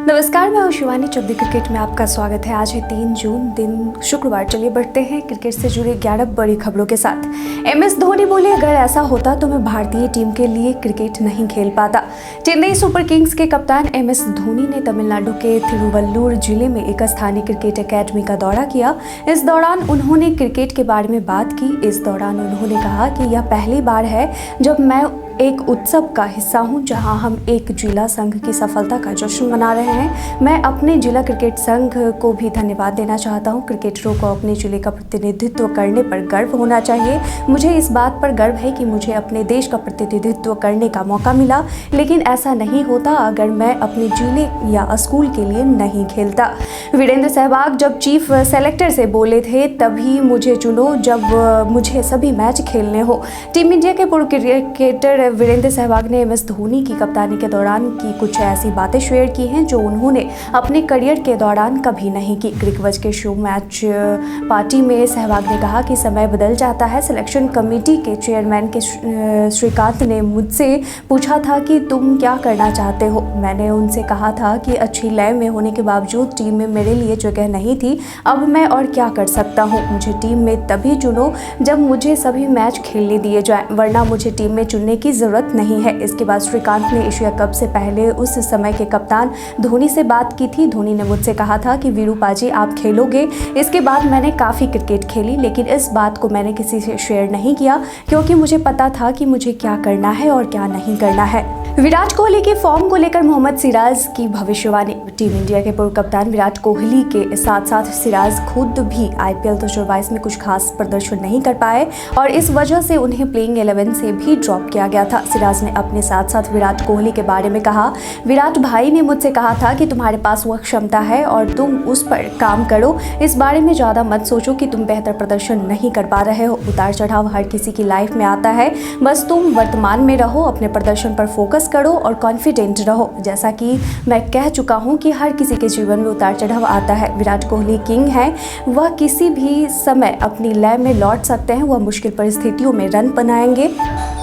नमस्कार, मैं हूं शिवानी। चौधरी क्रिकेट में आपका स्वागत है। आज है 3 जून, दिन शुक्रवार। चलिए बढ़ते हैं क्रिकेट से जुड़ी 11 बड़ी खबरों के साथ। एमएस धोनी बोले, अगर ऐसा होता तो मैं भारतीय टीम के लिए क्रिकेट नहीं खेल पाता। चेन्नई सुपर किंग्स के कप्तान एमएस धोनी ने तमिलनाडु के तिरुवल्लुर जिले में एक स्थानीय क्रिकेट अकेडमी का दौरा किया। इस दौरान उन्होंने क्रिकेट के बारे में बात की। इस दौरान उन्होंने कहा कि यह पहली बार है जब मैं एक उत्सव का हिस्सा हूं, जहां हम एक जिला संघ की सफलता का जश्न मना रहे हैं। मैं अपने जिला क्रिकेट संघ को भी धन्यवाद देना चाहता हूं। क्रिकेटरों को अपने जिले का प्रतिनिधित्व करने पर गर्व होना चाहिए। मुझे इस बात पर गर्व है कि मुझे अपने देश का प्रतिनिधित्व करने का मौका मिला, लेकिन ऐसा नहीं होता अगर मैं अपने जिले या स्कूल के लिए नहीं खेलता। वीरेंद्र सहवाग जब चीफ सेलेक्टर से बोले थे, तभी मुझे चुनो जब मुझे सभी मैच खेलने हो। टीम इंडिया के पूर्व क्रिकेटर वीरेंद्र सहवाग ने एमएस धोनी की कप्तानी के दौरान की कुछ ऐसी बातें शेयर की हैं जो उन्होंने अपने करियर के दौरान कभी नहीं की। क्रिकबज़ के शो मैच पार्टी में सहवाग ने कहा कि समय बदल जाता है। सिलेक्शन कमेटी के चेयरमैन के श्रीकांत ने मुझसे पूछा था कि तुम क्या करना चाहते हो। मैंने उनसे कहा था कि अच्छी लय में होने के बावजूद टीम में मेरे लिए जगह नहीं थी। अब मैं और क्या कर सकता हूँ। मुझे टीम में तभी चुनो जब मुझे सभी मैच खेलने दिए जाएं, वरना मुझे टीम में चुनने की जरूरत नहीं है। इसके बाद श्रीकांत ने एशिया कप से पहले उस समय के कप्तान धोनी से बात की थी। धोनी ने मुझसे कहा था कि वीरू पाजी आप खेलोगे। इसके बाद मैंने काफ़ी क्रिकेट खेली, लेकिन इस बात को मैंने किसी से शेयर नहीं किया, क्योंकि मुझे पता था कि मुझे क्या करना है और क्या नहीं करना है। विराट कोहली के फॉर्म को लेकर मोहम्मद सिराज की भविष्यवाणी। टीम इंडिया के पूर्व कप्तान विराट कोहली के साथ साथ सिराज खुद भी आईपीएल 2022 में कुछ खास प्रदर्शन नहीं कर पाए और इस वजह से उन्हें प्लेइंग 11 से भी ड्रॉप किया गया था। सिराज ने अपने साथ साथ विराट कोहली के बारे में कहा, विराट भाई ने मुझसे कहा था कि तुम्हारे पास वह क्षमता है और तुम उस पर काम करो। इस बारे में ज़्यादा मत सोचो कि तुम बेहतर प्रदर्शन नहीं कर पा रहे हो। उतार चढ़ाव हर किसी की लाइफ में आता है, बस तुम वर्तमान में रहो, अपने प्रदर्शन पर फोकस करो और कॉन्फिडेंट रहो। जैसा कि मैं कह चुका हूं कि हर किसी के जीवन में उतार चढ़ाव आता है। विराट कोहली किंग है, वह किसी भी समय अपनी लय में लौट सकते हैं। वह मुश्किल परिस्थितियों में रन बनाएंगे।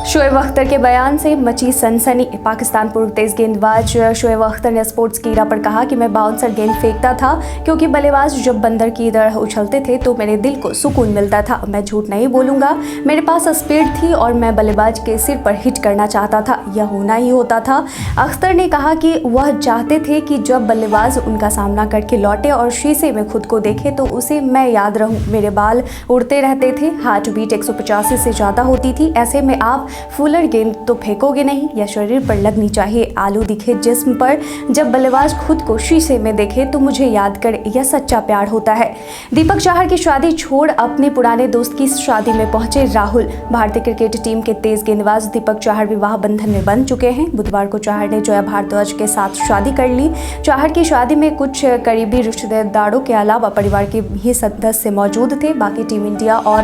शोएब अख्तर के बयान से मची सनसनी। पाकिस्तान पूर्व तेज गेंदबाज शोएब अख्तर ने स्पोर्ट्स कीड़ा पर कहा कि मैं बाउंसर गेंद फेंकता था, क्योंकि बल्लेबाज जब बंदर की तरह उछलते थे तो मेरे दिल को सुकून मिलता था। मैं झूठ नहीं बोलूँगा, मेरे पास स्पीड थी और मैं बल्लेबाज के सिर पर हिट करना चाहता था। यह होना ही होता था। अख्तर ने कहा कि वह चाहते थे कि जब बल्लेबाज उनका सामना करके लौटे और शीशे में खुद को देखे तो उसे मैं याद रहूं। मेरे बाल उड़ते रहते थे, हार्ट बीट 185 से ज़्यादा होती थी। ऐसे में आप फुलर गेंद तो फेंकोगे नहीं, या शरीर पर लगनी चाहिए। आलू दिखे जिस्म पर, जब बल्लेबाज खुद को शीशे में देखे तो मुझे याद करे, यह सच्चा प्यार होता है। दीपक चाहर की शादी छोड़ अपने पुराने दोस्त की शादी में पहुंचे राहुल। भारतीय क्रिकेट टीम के तेज गेंदबाज दीपक चाहर विवाह बंधन में बंध चुके हैं। बुधवार को चाहर ने जोया भारद्वाज के साथ शादी कर ली। चाहर की शादी में कुछ करीबी रिश्तेदारों के अलावा परिवार के ही सदस्य मौजूद थे। बाकी टीम इंडिया और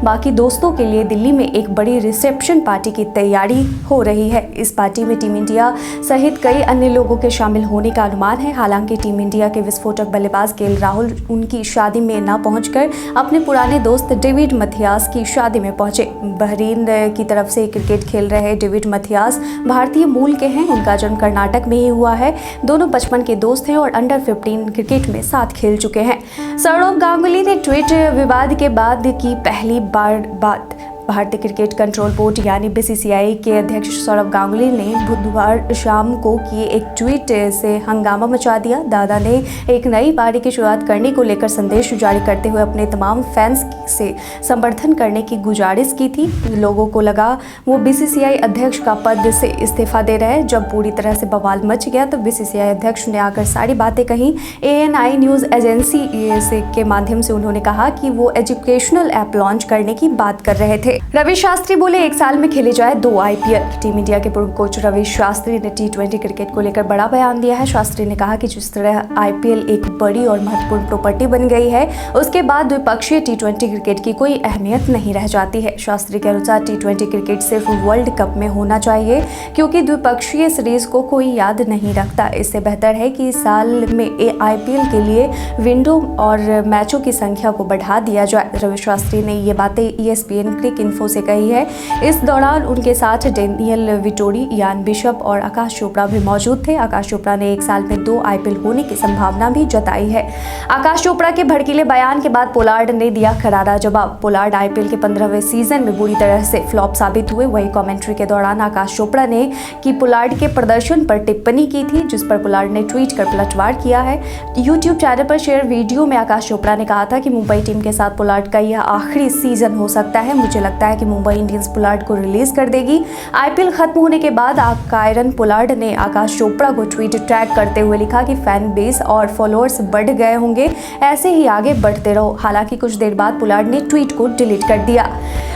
बाकी दोस्तों के लिए दिल्ली में एक बड़ी रिसेप्शन पार्टी की तैयारी हो रही है। इस पार्टी में टीम इंडिया सहित कई अन्य लोगों के शामिल होने का अनुमान है। हालांकि टीम इंडिया के विस्फोटक बल्लेबाज केएल राहुल उनकी शादी में न पहुंचकर अपने पुराने दोस्त डेविड मैथियास की शादी में पहुंचे। बहरीन की तरफ से क्रिकेट खेल रहे डेविड मैथियास भारतीय मूल के हैं। उनका जन्म कर्नाटक में ही हुआ है। दोनों बचपन के दोस्त हैं और अंडर 15 क्रिकेट में साथ खेल चुके हैं। सौरव गांगुली ने ट्वीट विवाद के बाद की पहली बात। भारतीय क्रिकेट कंट्रोल बोर्ड यानी बीसीसीआई के अध्यक्ष सौरव गांगुली ने बुधवार शाम को किए एक ट्वीट से हंगामा मचा दिया। दादा ने एक नई पारी की शुरुआत करने को लेकर संदेश जारी करते हुए अपने तमाम फैंस से समर्थन करने की गुजारिश की थी। लोगों को लगा वो बीसीसीआई अध्यक्ष का पद से इस्तीफा दे रहे हैं। जब पूरी तरह से बवाल मच गया तो बीसीसीआई अध्यक्ष ने आकर सारी बातें कहीं। ANI न्यूज़ एजेंसी के माध्यम से उन्होंने कहा कि वो एजुकेशनल ऐप लॉन्च करने की बात कर रहे थे। रवि शास्त्री बोले, एक साल में खेले जाए 2 आईपीएल। टीम इंडिया के पूर्व कोच रवि शास्त्री ने T20 क्रिकेट को लेकर बड़ा बयान दिया है। शास्त्री ने कहा कि जिस तरह आईपीएल एक बड़ी और महत्वपूर्ण प्रॉपर्टी बन गई है, उसके बाद द्विपक्षीय T20 क्रिकेट की कोई अहमियत नहीं रह जाती है। शास्त्री के अनुसार T20 क्रिकेट सिर्फ वर्ल्ड कप में होना चाहिए, क्योंकि द्विपक्षीय सीरीज को कोई याद नहीं रखता। इससे बेहतर है कि साल में आईपीएल के लिए विंडो और मैचों की संख्या को बढ़ा दिया जाए। रवि शास्त्री ने ये बातें ESPN इन्फो से कही है। इस दौरान उनके साथ डेनियल विटोरी, इयान बिशप और आकाश चोपड़ा भी मौजूद थे। आकाश चोपड़ा ने एक साल में 2 आईपीएल होने की संभावना भी जताई है। आकाश चोपड़ा के भड़कीले बयान के बाद पोलार्ड ने दिया करारा जवाब। पोलार्ड आईपीएल के 15वें सीजन में बुरी तरह से फ्लॉप साबित हुए। वही कमेंट्री के दौरान आकाश चोपड़ा ने कि पोलार्ड के प्रदर्शन पर टिप्पणी की थी, जिस पर पोलार्ड ने ट्वीट कर पलटवार किया है। यूट्यूब चैनल पर शेयर वीडियो में आकाश चोपड़ा ने कहा था कि मुंबई टीम के साथ पोलार्ड का यह आखिरी सीजन हो सकता है। मुझे लगता है कि मुंबई इंडियंस पोलार्ड को रिलीज कर देगी। आईपीएल खत्म होने के बाद कायरन पोलार्ड ने आकाश चोपड़ा को ट्वीट टैग करते हुए लिखा कि फैन बेस और फॉलोअर्स बढ़ गए होंगे, ऐसे ही आगे बढ़ते रहो। हालांकि कुछ देर बाद पोलार्ड ने ट्वीट को डिलीट कर दिया।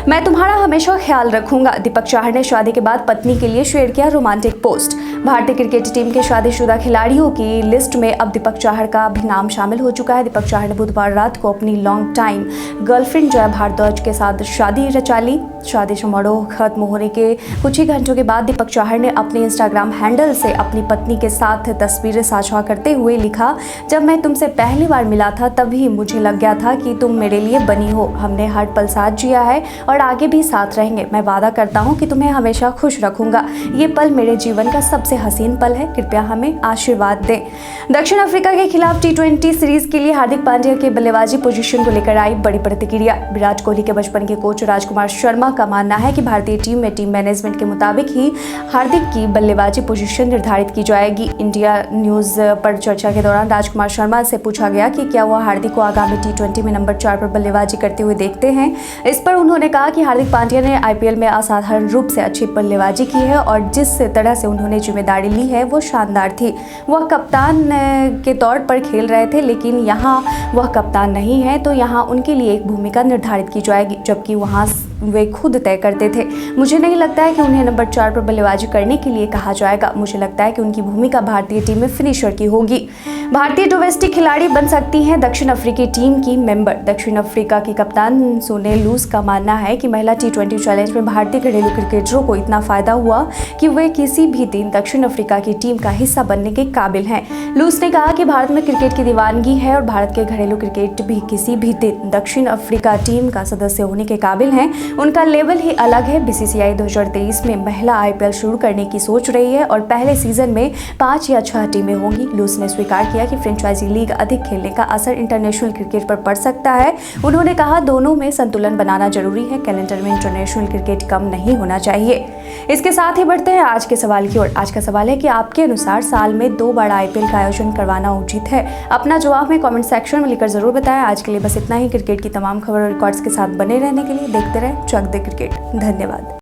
मैं तुम्हारा हमेशा ख्याल रखूंगा। दीपक चाहर ने शादी के बाद पत्नी के लिए शेयर किया रोमांटिक पोस्ट। भारतीय क्रिकेट टीम के शादीशुदा खिलाड़ियों की लिस्ट में अब दीपक चाहर का भी नाम शामिल हो चुका है। दीपक चाहर ने बुधवार रात को अपनी long time girlfriend Jaya Bhardwaj के साथ शादी रचा ली। शादी समारोह खत्म होने के कुछ ही घंटों के बाद दीपक चाहर ने अपने इंस्टाग्राम हैंडल से अपनी पत्नी के साथ तस्वीरें साझा करते हुए लिखा, जब मैं तुमसे पहली बार मिला था तभी मुझे लग गया था कि तुम मेरे लिए बनी हो। हमने हर पल साथ जिया है और आगे भी साथ रहेंगे। मैं वादा करता हूँ कि तुम्हें हमेशा खुश रखूंगा। ये पल मेरे जीवन का सबसे हसीन पल है। कृपया हमें आशीर्वाद दें। दक्षिण अफ्रीका के खिलाफ T20 सीरीज के लिए हार्दिक पांड्या के बल्लेबाजी पोजीशन को लेकर आई बड़ी प्रतिक्रिया। विराट कोहली के बचपन के कोच राजकुमार शर्मा का मानना है कि भारतीय टीम में टीम मैनेजमेंट के मुताबिक ही हार्दिक की बल्लेबाजी पोजीशन निर्धारित की जाएगी। इंडिया न्यूज पर चर्चा के दौरान राजकुमार शर्मा से पूछा गया कि क्या वह हार्दिक को आगामी T20 में नंबर 4 पर बल्लेबाजी करते हुए देखते हैं। इस पर उन्होंने कहा कि हार्दिक पांड्या ने आईपीएल में असाधारण रूप से अच्छी बल्लेबाजी की है और जिस तरह से उन्होंने जिम्मेदारी ली है वो शानदार थी। वह कप्तान के तौर पर खेल रहे थे, लेकिन यहाँ वह कप्तान नहीं है, तो यहाँ उनके लिए एक भूमिका निर्धारित की जाएगी, जबकि वहाँ वे खुद तय करते थे। मुझे नहीं लगता है कि उन्हें नंबर 4 पर बल्लेबाजी करने के लिए कहा जाएगा। मुझे लगता है कि उनकी भूमिका भारतीय टीम में फिनिशर की होगी। भारतीय डोमेस्टिक खिलाड़ी बन सकती हैं दक्षिण अफ्रीकी टीम की मेंबर। दक्षिण अफ्रीका की कप्तान सोने लूस का मानना है कि महिला T20 चैलेंज में भारतीय घरेलू क्रिकेटरों को इतना फायदा हुआ कि वे किसी भी दिन दक्षिण अफ्रीका की टीम का हिस्सा बनने के काबिल हैं। लूस ने कहा कि भारत में क्रिकेट की दीवानगी है और भारत के घरेलू क्रिकेट भी किसी भी दिन दक्षिण अफ्रीका टीम का सदस्य होने के काबिल हैं। उनका लेवल ही अलग है। बीसीसीआई 2023 में महिला आईपीएल शुरू करने की सोच रही है और पहले सीजन में 5 या 6 टीमें होंगी। लूस ने स्वीकार किया कि फ्रेंचाइजी लीग अधिक खेलने का असर इंटरनेशनल क्रिकेट पर पड़ सकता है। उन्होंने कहा, दोनों में संतुलन बनाना जरूरी है। कैलेंडर में इंटरनेशनल क्रिकेट कम नहीं होना चाहिए। इसके साथ ही बढ़ते हैं आज के सवाल की ओर। आज का सवाल है कि आपके अनुसार साल में 2 बार आईपीएल का आयोजन करवाना उचित है? अपना जवाब में कमेंट सेक्शन में लिखकर जरूर बताएं। आज के लिए बस इतना ही। क्रिकेट की तमाम खबर और रिकॉर्ड्स के साथ बने रहने के लिए देखते रहें चक दे क्रिकेट। धन्यवाद।